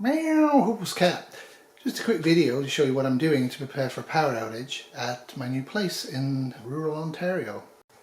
Meow, Huples cat. Just a quick video to show you what I'm doing to prepare for a power outage at my new place in rural Ontario.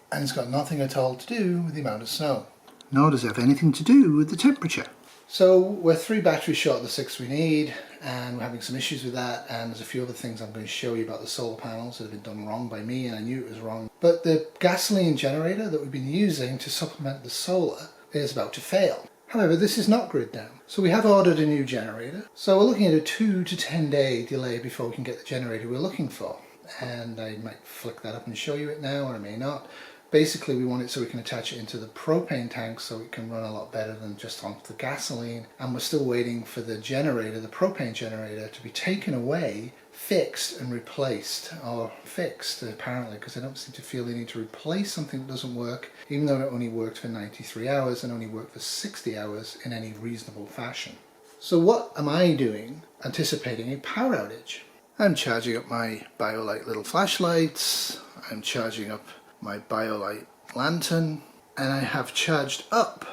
And it's got nothing at all to do with the amount of snow. Nor does it have anything to do with the temperature. So we're 3 batteries short of the 6 we need, and we're having some issues with that, and there's a few other things I'm going to show you about the solar panels that have been done wrong by me, and I knew it was wrong. But the gasoline generator that we've been using to supplement the solar is about to fail. However, this is not grid down. So we have ordered a new generator. So we're looking at a 2 to 10 day delay before we can get the generator we're looking for. And I might flick that up and show you it now, or I may not. Basically, we want it so we can attach it into the propane tank so it can run a lot better than just on the gasoline. And we're still waiting for the generator, the propane generator, to be taken away, fixed and replaced. Or fixed, apparently, because I don't seem to feel the need to replace something that doesn't work, even though it only worked for 93 hours and only worked for 60 hours in any reasonable fashion. So what am I doing anticipating a power outage? I'm charging up my BioLite little flashlights, I'm charging up my BioLite lantern, and I have charged up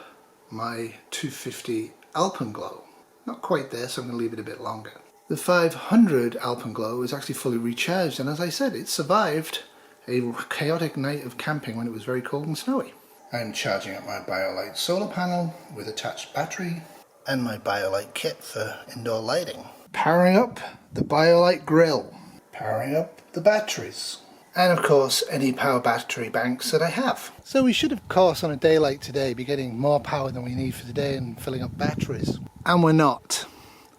my 250 AlpenGlow. Not quite there, so I'm going to leave it a bit longer. The 500 AlpenGlow is actually fully recharged, and as I said, it survived a chaotic night of camping when it was very cold and snowy. I'm charging up my BioLite solar panel with attached battery and my BioLite kit for indoor lighting. Powering up the BioLite grill. Powering up the batteries. And of course any power battery banks that I have. So we should of course on a day like today be getting more power than we need for the day and filling up batteries. And we're not.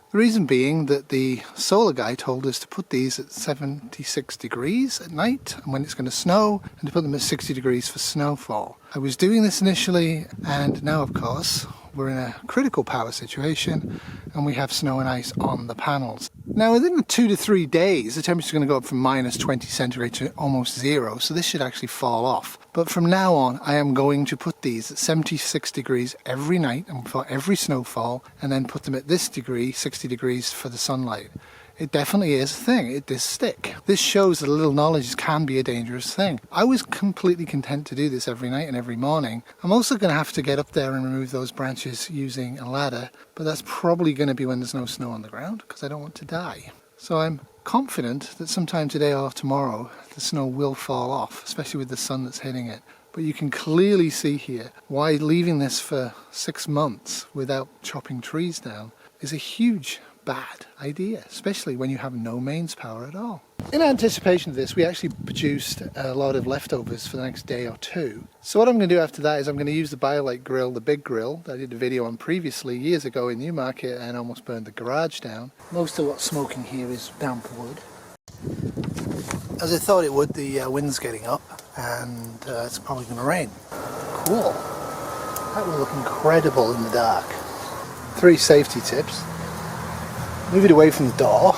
The reason being that the solar guy told us to put these at 76 degrees at night and when it's going to snow, and to put them at 60 degrees for snowfall. I was doing this initially, and now of course we're in a critical power situation and we have snow and ice on the panels. Now within 2 to 3 days the temperature is going to go up from -20 centigrade to almost 0, so this should actually fall off. But from now on I am going to put these at 76 degrees every night and for every snowfall, and then put them at this degree, 60 degrees for the sunlight. It definitely is a thing, it does stick. This shows that a little knowledge can be a dangerous thing. I was completely content to do this every night and every morning. I'm also going to have to get up there and remove those branches using a ladder, but that's probably going to be when there's no snow on the ground, because I don't want to die. So I'm confident that sometime today or tomorrow the snow will fall off, especially with the sun that's hitting it. But you can clearly see here why leaving this for 6 months without chopping trees down is a huge bad idea, especially when you have no mains power at all. In anticipation of this, we actually produced a lot of leftovers for the next day or two. So what I'm going to do after that is I'm going to use the BioLite grill, the big grill that I did a video on previously years ago in Newmarket and almost burned the garage down. Most of what's smoking here is damp wood. As I thought it would, the wind's getting up and it's probably going to rain. Cool. That will look incredible in the dark. 3 safety tips. Move it away from the door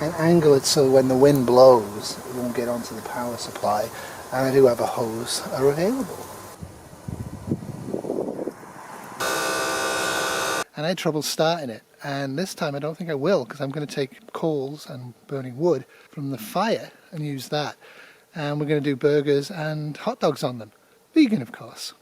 and angle it so when the wind blows it won't get onto the power supply, and I do have a hose available. And I had trouble starting it, and this time I don't think I will, because I'm going to take coals and burning wood from the fire and use that, and we're going to do burgers and hot dogs on them, vegan of course,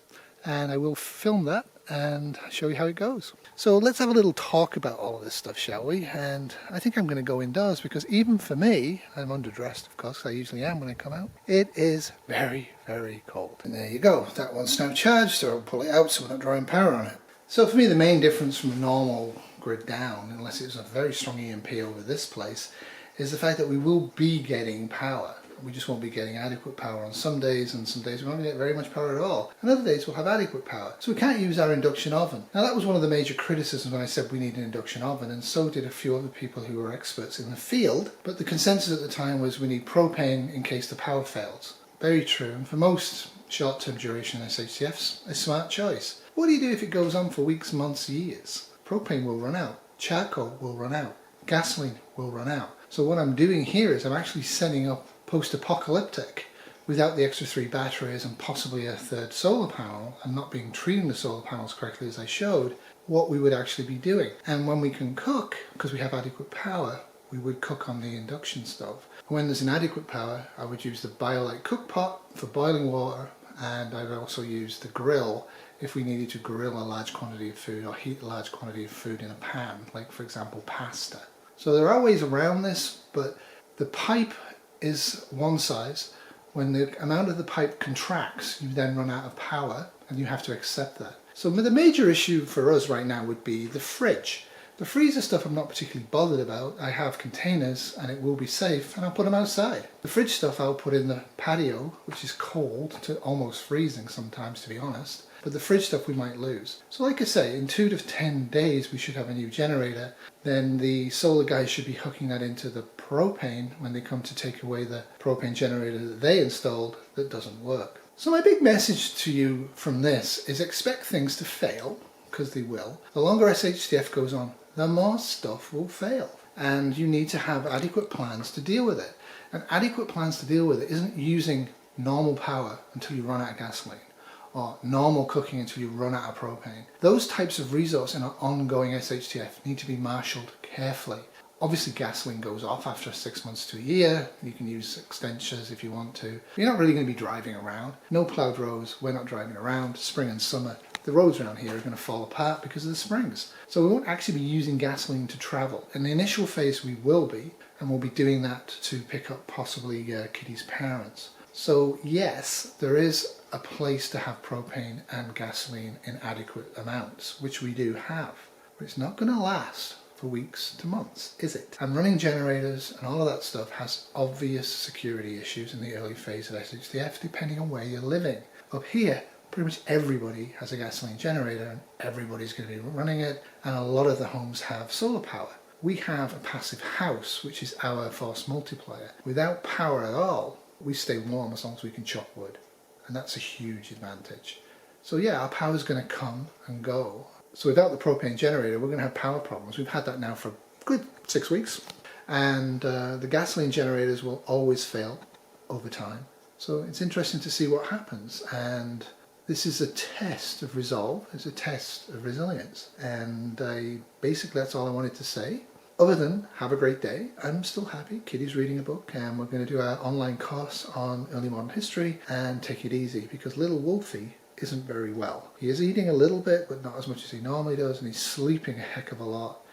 and I will film that and show you how it goes. So let's have a little talk about all of this stuff, shall we? And I think I'm going to go indoors, because even for me, I'm underdressed of course, I usually am when I come out, it is very, very cold. And there you go, that one's now charged, so I'll pull it out so we're not drawing power on it. So for me the main difference from normal grid down, unless it's a very strong EMP over this place, is the fact that we will be getting power. We just won't be getting adequate power on some days, and some days we won't get very much power at all. And other days we'll have adequate power. So we can't use our induction oven. Now that was one of the major criticisms when I said we need an induction oven, and so did a few other people who were experts in the field. But the consensus at the time was we need propane in case the power fails. Very true, and for most short-term duration SHTFs, a smart choice. What do you do if it goes on for weeks, months, years? Propane will run out. Charcoal will run out. Gasoline will run out. So what I'm doing here is I'm actually setting up post-apocalyptic, without the extra 3 batteries and possibly a 3rd solar panel, and not being treating the solar panels correctly as I showed, what we would actually be doing. And when we can cook, because we have adequate power, we would cook on the induction stove. When there's inadequate power, I would use the BioLite cook pot for boiling water, and I would also use the grill if we needed to grill a large quantity of food or heat a large quantity of food in a pan, like for example pasta. So there are ways around this, but the pipe is one size. When the amount of the pipe contracts, you then run out of power, and you have to accept that. So the major issue for us right now would be the fridge. The freezer stuff I'm not particularly bothered about. I have containers and it will be safe, and I'll put them outside. The fridge stuff I'll put in the patio, which is cold to almost freezing sometimes, to be honest. But the fridge stuff we might lose. So like I say, in 2 to 10 days we should have a new generator. Then the solar guys should be hooking that into the propane when they come to take away the propane generator that they installed that doesn't work. So my big message to you from this is expect things to fail, because they will. The longer SHTF goes on, the more stuff will fail. And you need to have adequate plans to deal with it. And adequate plans to deal with it isn't using normal power until you run out of gasoline, or normal cooking until you run out of propane. Those types of resource in an ongoing SHTF need to be marshaled carefully. Obviously gasoline goes off after 6 months to a year. You can use extensions if you want to. You're not really going to be driving around. No ploughed roads, we're not driving around. Spring and summer, the roads around here are going to fall apart because of the springs. So we won't actually be using gasoline to travel. In the initial phase we will be, and we'll be doing that to pick up possibly Kitty's parents. So yes, there is a place to have propane and gasoline in adequate amounts, which we do have. But it's not going to last for weeks to months, is it? And running generators and all of that stuff has obvious security issues in the early phase of SHTF, depending on where you're living. Up here, pretty much everybody has a gasoline generator and everybody's going to be running it, and a lot of the homes have solar power. We have a passive house, which is our force multiplier. Without power at all, we stay warm as long as we can chop wood, and that's a huge advantage. So yeah, our power is going to come and go. So without the propane generator, we're going to have power problems. We've had that now for a good 6 weeks, and the gasoline generators will always fail over time. So it's interesting to see what happens, and this is a test of resolve, it's a test of resilience, and basically that's all I wanted to say. Other than have a great day, I'm still happy. Kitty's reading a book, and we're going to do our online course on early modern history and take it easy, because little Wolfie isn't very well. He is eating a little bit, but not as much as he normally does, and he's sleeping a heck of a lot,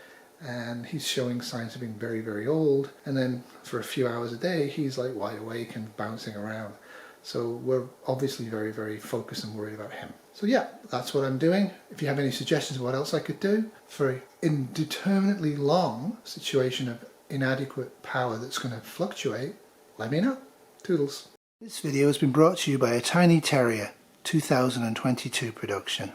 and he's showing signs of being very, very old. And then for a few hours a day, he's like wide awake and bouncing around. So we're obviously very, very focused and worried about him. So yeah, that's what I'm doing. If you have any suggestions of what else I could do for an indeterminately long situation of inadequate power that's going to fluctuate, let me know. Toodles. This video has been brought to you by a Tiny Terrier 2022 production.